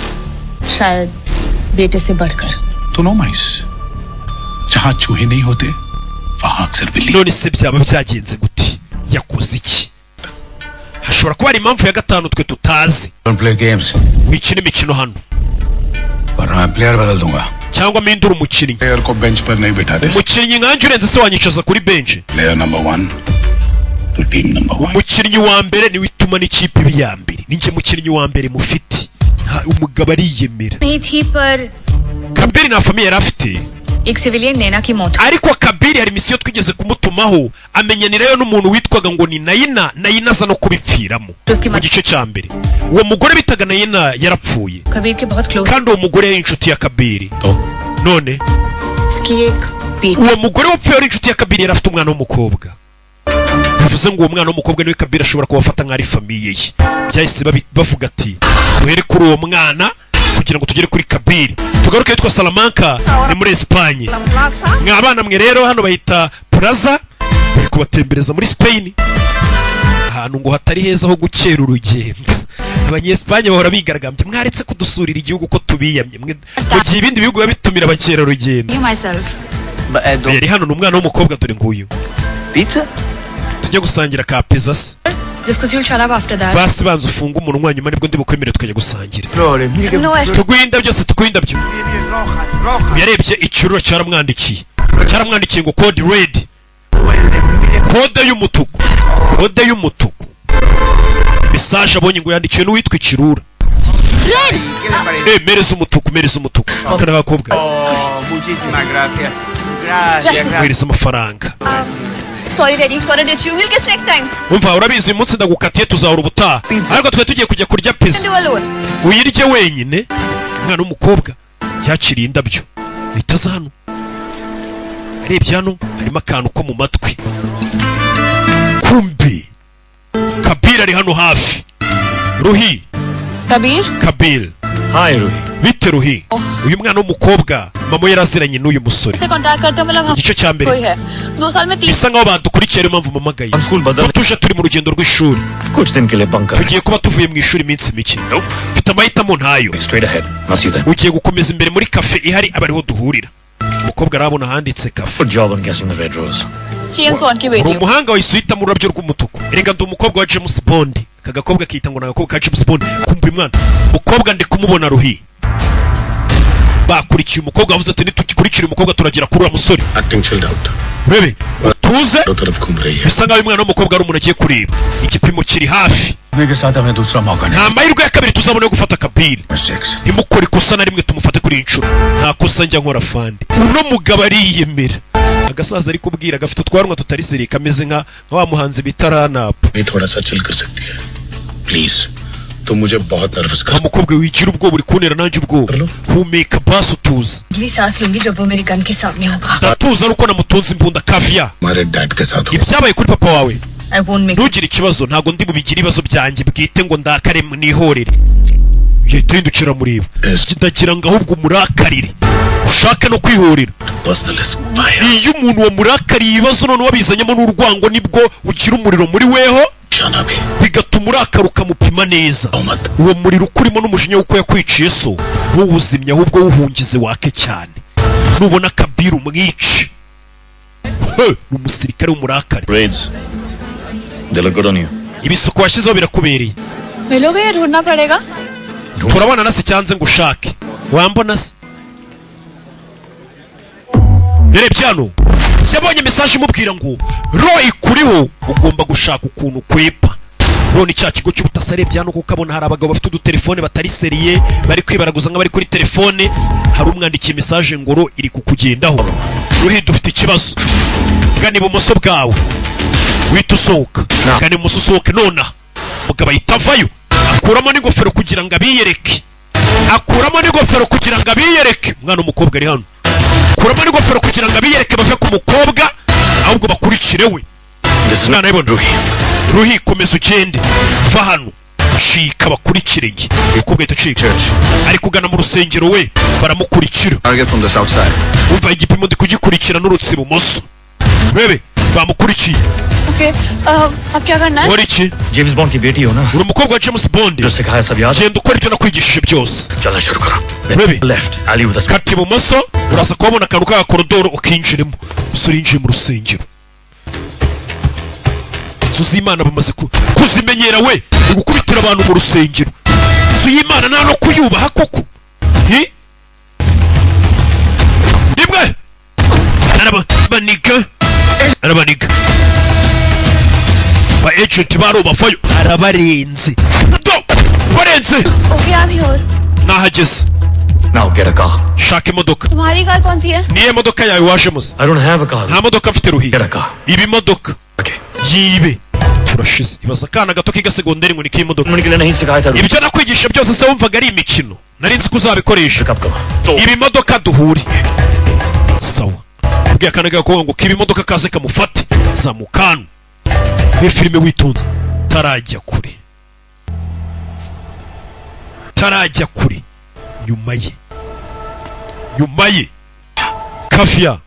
शायद बेटे से बढ़कर. तो नो माइस. जहाँ चूहे नहीं होते वहाँ अक्सर बिल्ली. None se byaba byagenze gute? Yakoze iki? Hashobora kuba ari impamvu ya gatanu twe tutazi. Don't play games. Wikina imikino hano. वरना मैं प्लेयर बदल दूंगा. Cyangwa mpindura umukinnyi. प्लेयर को बेंच पर नहीं बिठाते. Umukinnyi nkanjye urenze se wanyicaza kuri bench. Player number 1 तो team number 1. Umukinnyi wa mbere ni wituma n'ikipe ibi ya mbere. Ninjye mukinnyi wa mbere mufite. Umugabo ariyemera. नहीं थी पर Kabiri na famiye yari afite. एक सिविलियन नैना की मौत। ariko Kabiri hari misiyo twigeze kumutumaho amenyanirayo n'umuntu witwaga ngo ni Nayina aza no kubipfiramo mu gice cya mbere. Uwo mugore bitaga Nayina yarapfuye Kabir के बहुत close. kandi uwo mugore yari inshuti ya Kabiri. None इसकी एक बेटी। uwo mugore wapfuye ari inshuti ya Kabiri yari afite umwana w'umukobwa. bivuze ngo uwo mwana w'umukobwa niwe Kabiri ashobora kubafata nk'ari famiye ye. byahise bavuga ati duhere kuri uwo mwana kugira ngo tugere kuri Kabiri. Tugaruke yitwa Salamanca ni muri Espagne. Mwabana mwe rero hano bahita Plaza, bari kubatembereza muri Spain, ahantu ngo hatari heza ho gukera urugendo. Abanyespagne bahora bigaragambye mwaretse kudusurira igihugu ko tubiyamye mwe mu gihe ibindi bihugu bitumira abakera urugendo. Yari hano n'umwana w'umukobwa dore nguyu. Pizza? Tujye gusangira ka pizza se. Basi banza ufunga umunwa nyuma nibwo ndi bukwemere tukajya gusangira. Tuguhinda byose tuguhinda byo. Yarebye ikiruro cyaramwandikiye ngo code red. Code y'umutuku. Message abonye ngo yandikiwe n'uwitwa Ikirura. Mereza umutuku. Akana gakobwa. Mereza amafaranga. Sorry Daddy, for a dish. You will get next time. Umva urabizi uyu munsi ndagukatiye tuzahora ubutaha. Ariko twe tugiye kujya kurya pizza. Uyirye wenyine. Umwana w'umukobwa yakiriye indabyo. Ahita hano. Arebye hano harimo akantu ko mu matwi. Kumbi Kabir ari hano hafi. Ruhi. Kabir. Hi Ruhi. Bite Ruhi. Uyu mwana w'umukobwa mama yaraziranye n'uyu musore. Igice cya mbere. Bisa nkaho badukurikiye impamvu mamagaye. Tuje turi mu rugendo rw'ishuri. Tugiye kuba tuvuye mu ishuri iminsi mike. Mfite amahitamo ntayo. Ugiye gukomeza imbere muri cafe ihari abariho duhurira. Umukobwa arabona handitse cafe. Umuhanga wahise mu rurabyo rw'umutuku. Erega ndi umukobwa wa James Bond. Kagakobwa kita ngo nagakobwa ka James Bond. Kumva mwana. Umukobwa ndi kumubona Ruhi. Bakurikiye umukobwa avuze ati nitugikurikira umukobwa turagira kuri musore. Acting chilled out. Bebe, tuze. Bisa nkaho umwana w'umukobwa ari umuntu agiye kureba. Igipimo kiri hafi. Nta mahirwe ya kabiri tuzabona yo gufata Kabir. Ntimukore ikosa na rimwe tumufate kuri inshuro. Nta kosa njya nkora fandi. Uno mugabo ariyemera. Agasaza ari kubwira gafite utwarwa tutari seri kameze nka wa muhanzi bitarana. Please. तुम मुझे बहुत नर्वस कर umukobwa wigira ubwoba uri kunera nanjye ubwoba humeka baso tuza ndatuza ruko namutunze imbunda kavya ibyabaye kuri papa wawe ntugire ikibazo ntago ndi bubigira ibibazo byanjye bwite ngo ndakare nihorere yitindukira muriba ndagira ngo ahubwo murakarire ushake no kwihorera iyo umuntu wa murakariye ibibazo none wabizanyemo n'urwango nibwo ugira umuriro muri weho bigatuma urakaruka mupima neza uwo muriro ukurimo n'umujinya w'uko yakwiciye so ntuwuzimye ahubwo wuhungize wake cyane nubona Kabir umwice ni umusirikare w'umurakari ibisuko washyizeho birakubereye turabona nase cyanze ngo ushake wambona se yarebye hano yabonye message imubwira ngo Roy kuriho ugomba gushaka ukuntu kwepa none cya kigo cy'ubutasi arebye hano kuko abona hari abagabo bafite udutelefone batari seriye bari kwibaraguza nk'abari kuri telefone hari umwandikiye message ngo ro iri kukugendaho Ruhi dufite ikibazo gani ibumoso bwawe wita usohoka gani ibumoso usohoke nona mugabo yitavayo akuramo n'ingofero kugira ngo abiyereke umwana umukobwa ari hano kuramo n'ingofero kugira ngo abiyereke bave ku mukobwa ahubwo bakurikire we mwana yibona Ruhi komeza ugende va hano shika bakurikire nge umukobwa yita cika ari kugana mu rusengero we baramukurikira umva igipimo ndi kugikurikira n'urutsi ibumoso bebe bamukurikiye अब क्या करना है? और iki James bond की बेटी हो ना uri umukobwa wa James Bond जो सिखाया सब याद genda ukora ibyo nakwigishije byose चलना शुरू करो Baby. Left alley with the kati ibumoso uraza kubona akantu ka koridoro ukinjiremo usuri yinjiye mu rusengero Zuzimana bamaze kuzimenyera we gukubitira abantu mu rusengero Zuyimana nta no kuyubaha koko rimwe arabaniga ba agent baro bafayo arabarenze byagenze Okay, I'm here. nahageze Now get a car. shaka imodoka तुम्हारी कार कौन सी है? niyo modoka yawe wajemo se I don't have a car. nta modoka mfite Get ruhiye a car. ibi modoka Okay. yibe turashize ibaza akana gato kiga segonderi ngo ni k'imodoka तुमने के लिए नहीं सिखाया था Ruhi. ibyo nakwigisha byose se wumvaga ari imikino nari nzi ko uzabikoresha Pick up करो. तो ibi modoka duhure sawa kubwiye akana gakobwa ngo kiba imodoka kaze kamufate zamukanu muri filime witonze tarajya kure nyuma ye kafia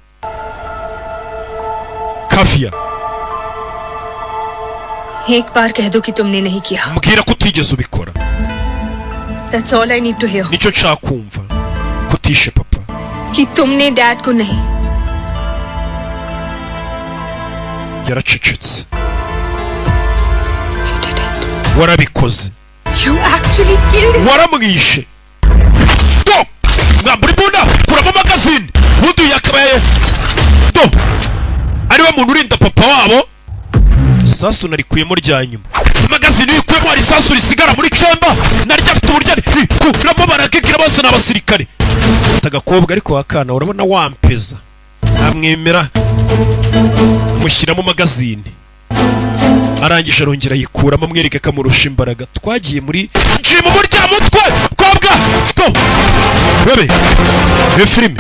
एक बार कह दो कि तुमने नहीं किया. mbwira ko utigeze ubikora That's all I need to hear. nicyo nshaka kumva kutishe papa कि तुमने डैड को नहीं. yaracecetse warabikoze You actually killed him. waramwishe do mwambura imbunda kuramo magazine bundi yakabaye do ariwe muntu urinda papa wabo sasu narikuyemo rya nyuma magazine uyikuyemo hari sasu risigara muri chemba naryo afite uburyo kuramo barakikira bose n'abasirikare agakobwa ariko wakana urabona wampeza amwemera mushyiramo magazine arangije arongera yikuramo amwereka kamurusha imbaraga twagiye muri jimu burya mutwe kobwa to bebe filime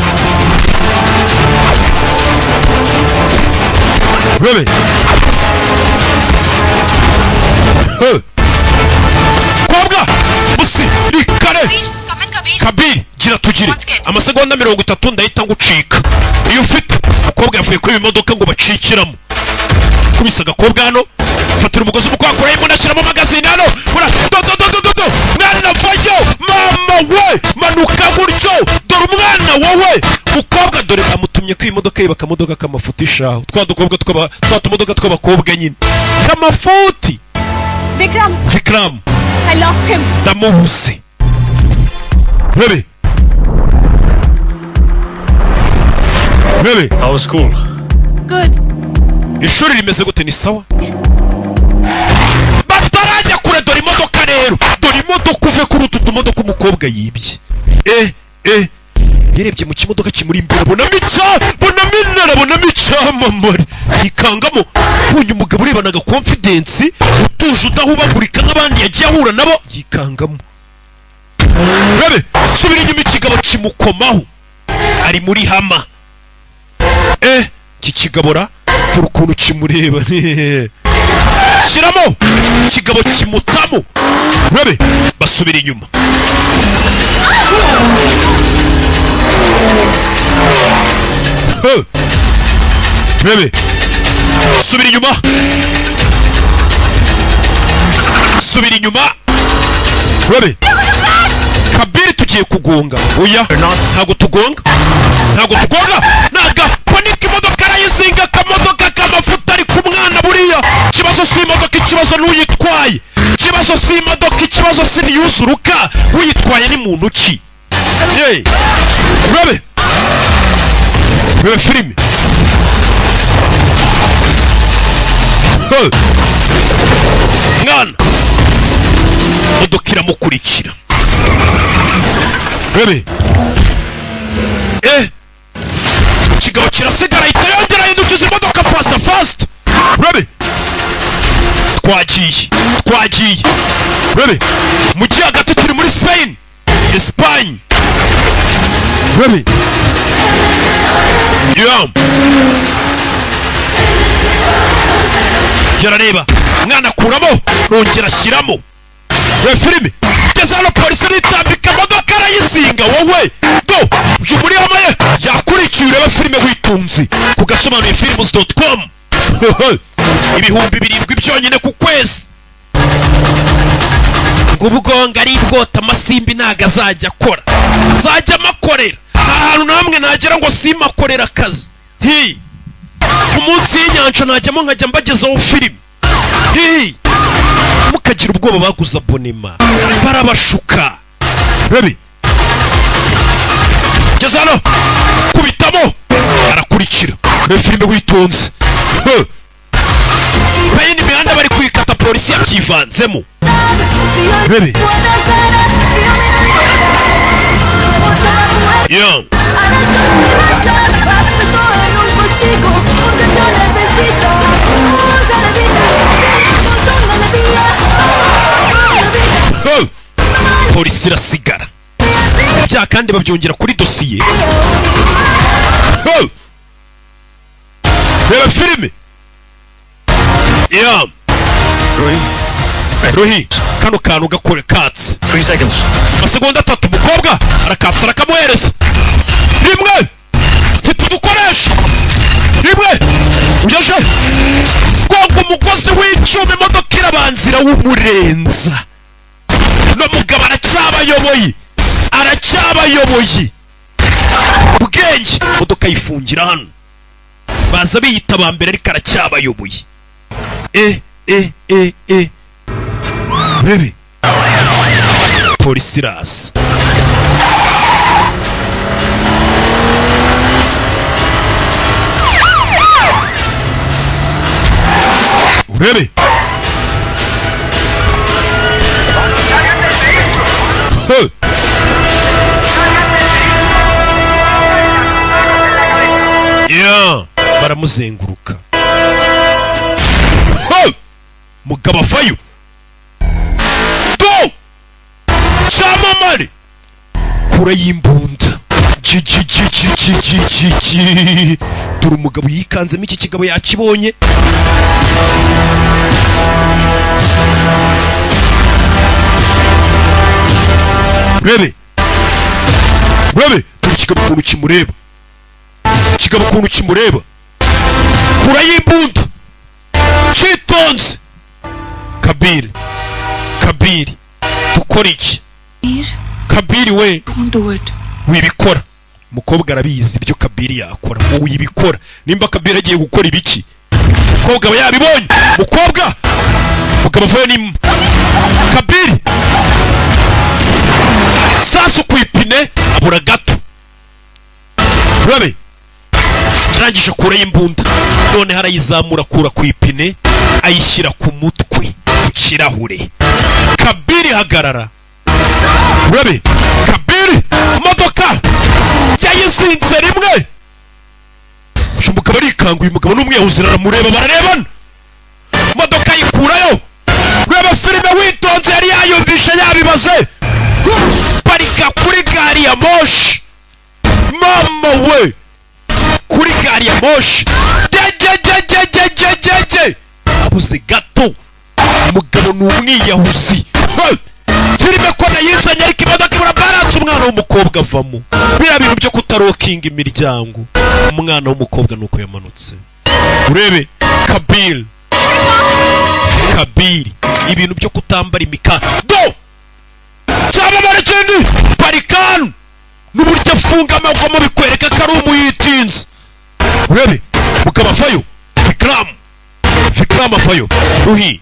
bebe kobwa musirikare kabiri gira tugire amasegonda 30 ndahita ngucika iyo ufite umukobwa yavuye kuri imodoka ngo bacikiramo kubisa agakobwa hano fatira umugozi mukwakura yimo nashyiramo magazine hano ura do mwana vayo mama we manuka gutyo dore umwana wowe mukobwa dore bamutumye ko imodoka ye bakamodoka kamafutisha twa dukobwa twa tumodoka tw'abakobwa nyine kamafuti Vikram I lost him. ndamubuze bebe How was school? Good. ishuri rimeze gute ni sawa batarajya kure dore imodoka rero dore imodoka uve kuri utu tumodoka umukobwa yibye yarebye mu kimodoka kimuri imbere bonamo icyamamare yikangamo bunye umugabo urebanaga confidence utuje udahubagurika nk'abandi yagiye ahura nabo yikangamo bebe subira inyuma ikigabo kimukomaho ari muri hama kikigabora dore ukuntu kimureba shyiramo ikigabo kimutamo bebe basubira inyuma bebe subira inyuma bebe kabiri tugiye kugonga oya ntago tugonga nagapanika imodoka arayizinga akamodoka k'amavuta ari ku mwana buriya ikibazo si imodoka ikibazo n'uyitwaye ikibazo si imodoka ikibazo si niyuzuruka uyitwaye ni muntu ki bebe filime mwana imodoka iramukurikira bebe ikigabo kirasigara ahita yongera ahindukiza imodoka fast bebe twagiye bebe mu gihe hagati turi muri Espagne bebe yarareba mwana akuramo rongera ashyiramo filime geze hano polisi nitambika imodoka arayizinga wowe do uyu muri hamaye yakurikiye ureba filime witunze ku gasobanuye films.com ibihumbi 7 byonyine ku kwezi ngo ubwonga ari bwota amasimbi ntago azajya akora azajya amakorera ahantu namwe nagera ngo simakorera akazi ku munsi y'inyanja najyamo nkajya mbagezaho filime mukagira ubwoba baguza abonema barabashuka bebe geze hano kubitamo arakurikira bebe filime witonze bayindi mihanda bari kwikata polisi yabyivanzemo bebe Yo. Polisi irasigara bya kandi babyongera kuri dosiye. Reba filime. Yeah. Ruhi kano kantu gakore katsi 3 seconds. amasegonda 3 umukobwa arakatsa arakamwohereza rimwe ntitudukoresha rimwe uyaje gongo umugozi w'icyuma imodoka irabanzira w'umurenza no mugabo aracyabayoboye ubwenge imodoka yifungira hano baza biyita ba mbere ariko aracyabayoboye. Bebe polisi iraza. Urebe baramuzenguruka. Mugabo avayo cyamamare kura y'imbunda dore umugabo yikanzemo iki kigabo yakibonye. Urebe dore ikigabo ukuntu kimureba kura y'imbunda citonze. Kabiri dukora iki? Kabiri we wibikora. Mukobwa arabizi ibyo Kabiri yakora, wowe yibikora. Nimba Kabiri agiye gukora ibiki mukobwa aba yabibonye. Mugabo avuye ni Kabiri sasu kwipine abura gato. Urabe arangije kura y'imbunda none harayizamura kura kwipine ayishyira ku mutwe ku kirahure. Kabiri hagarara. Urabe Kabiri modoka yayizinze rimwe. Umugabo arikanguye, umugabo n'umwiyahuzira aramureba bararebana. Modoka yikurayo. Ureba filime witonze yari yayumvisha yabibaze. Parika kuri gari ya moshi. Mama we kuri gari ya moshi. Abuze gato umugabo n'umwiyahuzi. Filime ko nayizanye ariko imodoka burabaranze umwana w'umukobwa avamo. Biriya bintu byo kutarokinga imiryango. Umwana w'umukobwa nuko yamanutse. Urebe Kabiri ibintu byo kutambara imikado cyamamare kindi parikanu n'uburyo afunga amagoma bikwereka ko ari umuyitinze. Urebe mugabo avayo Vikram avayo Ruhi